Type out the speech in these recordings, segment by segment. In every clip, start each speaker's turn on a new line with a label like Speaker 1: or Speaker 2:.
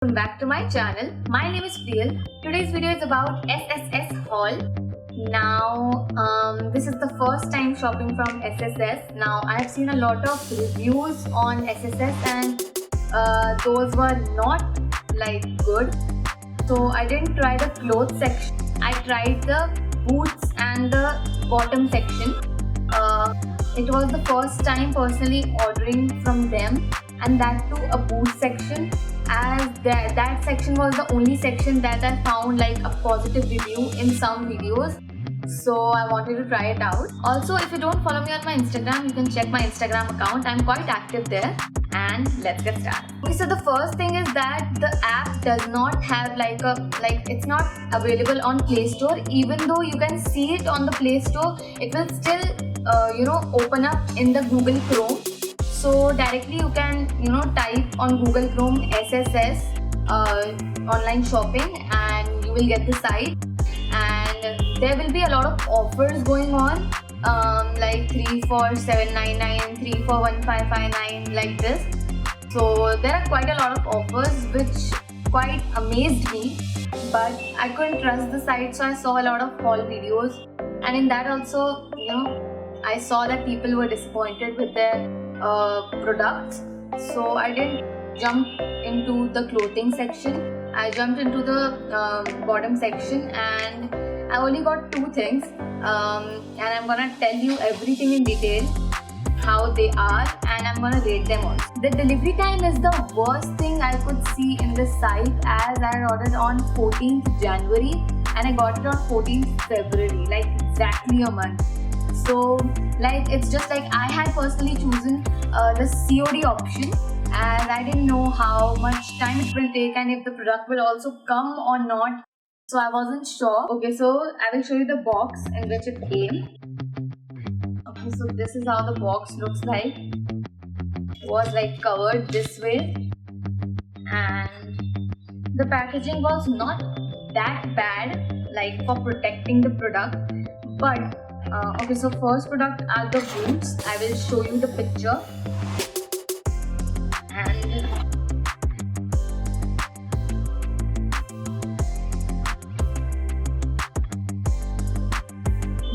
Speaker 1: Welcome back to my channel. My name is Priyal. Today's video is about SSS haul. Now, this is the first time shopping from SSS. Now, I have seen a lot of reviews on SSS and those were not good. So I didn't try the clothes section. I tried the boots and the bottom section. It was the first time personally ordering from them, and that too a boot section, as that section was the only section that I found a positive review in some videos. So I wanted to try it out. Also, if you don't follow me on my Instagram, you can check my Instagram account. I'm quite active there. And let's get started. Okay, so the first thing is that the app does not have it's not available on Play Store. Even though you can see it on the Play Store, it will still open up in the Google Chrome. So directly you can type on Google Chrome SSS online shopping and you will get the site. And there will be a lot of offers going on, like 3 for 799, 3 for 1559, like this. So there are quite a lot of offers which quite amazed me, but I couldn't trust the site, so I saw a lot of haul videos, and in that also I saw that people were disappointed with their products. So I didn't jump into the clothing section. I jumped into the bottom section, and I only got two things, and I'm gonna tell you everything in detail, how they are, and I'm gonna rate them also. The delivery time is the worst thing I could see in this site, as I ordered on 14th January and I got it on 14th February, exactly a month. So it's just I had personally chosen the COD option, as I didn't know how much time it will take and if the product will also come or not. So I wasn't sure. Okay, so I will show you the box in which it came. Okay, so this is how the box looks like. It was covered this way, and the packaging was not that bad for protecting the product. But okay, so first product are the boots. I will show you the picture. And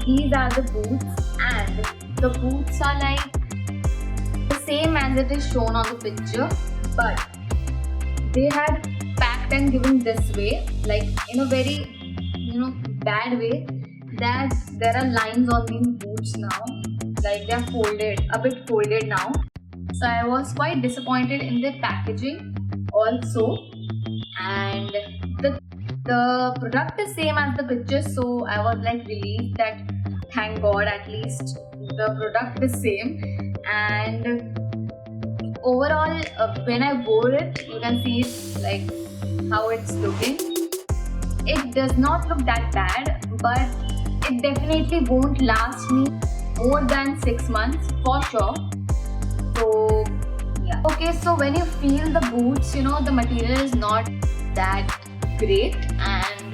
Speaker 1: these are the boots, and the boots are the same as it is shown on the picture, but they had packed and given this way, in a very bad way, that there are lines on these boots now, they are folded, a bit folded now. So I was quite disappointed in the packaging also, and the product is same as the picture, so I was relieved that thank God at least the product is same. And overall, when I wore it, you can see it how it's looking. It does not look that bad, but it definitely won't last me more than 6 months for sure. So yeah. Okay, so when you feel the boots, the material is not that great, and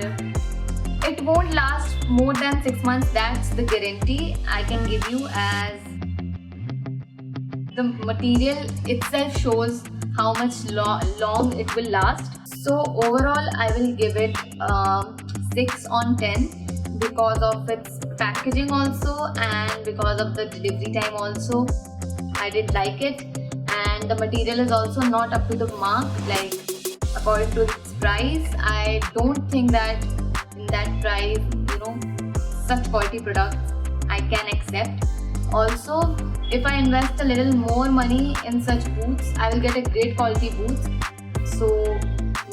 Speaker 1: it won't last more than 6 months. That's the guarantee I can give you, as the material itself shows how much long it will last. So overall I will give it 6 on 10 because of its packaging also, and because of the delivery time also. I did like it, and the material is also not up to the mark, according to its price. I don't think that in that price, such quality products I can accept. Also, if I invest a little more money in such boots, I will get a great quality boots. So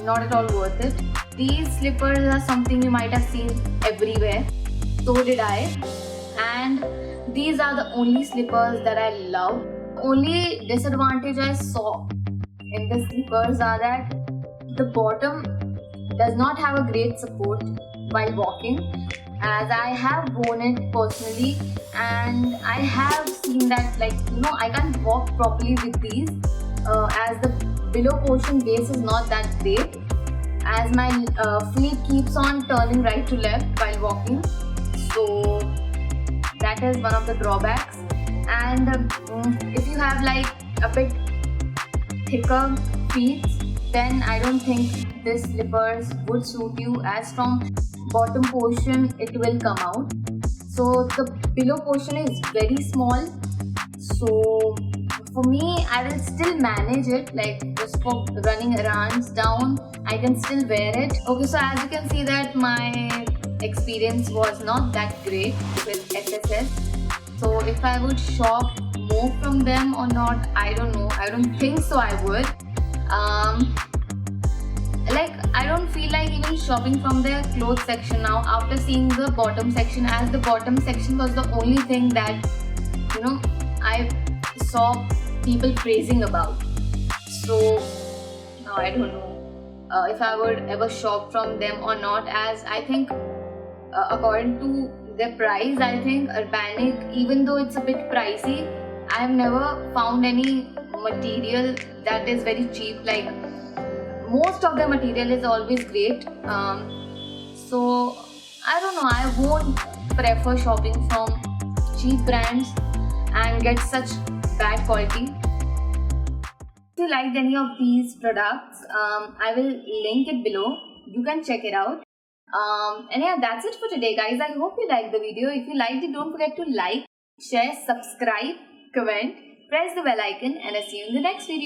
Speaker 1: not at all worth it. These slippers are something you might have seen everywhere. So did I. And these are the only slippers that I love. Only disadvantage I saw in the slippers are that the bottom does not have a great support while walking, as I have worn it personally, and I have seen that I can't walk properly with these, as the below portion base is not that great, as my feet keeps on turning right to left while walking. So that is one of the drawbacks. And if you have a bit thicker feet, then I don't think this slippers would suit you, as from bottom portion it will come out. So the below portion is very small. So for me, I will still manage it, like just for running errands down, I can still wear it. Okay, so as you can see that my experience was not that great with SSS. So if I would shop more from them or not, I don't know. I don't think so I would. Like I don't feel like even shopping from their clothes section now after seeing the bottom section, as the bottom section was the only thing that I saw people praising about. So I don't know if I would ever shop from them or not, as I think according to their price, I think Urbanic, even though it's a bit pricey, I have never found any material that is very cheap. Like most of the material is always great. So I don't know, I won't prefer shopping from cheap brands and get such bad quality. If you liked any of these products, I will link it below. You can check it out. And yeah, that's it for today, guys. I hope you liked the video. If you liked it, don't forget to like, share, subscribe, comment, press the bell icon, and I'll see you in the next video.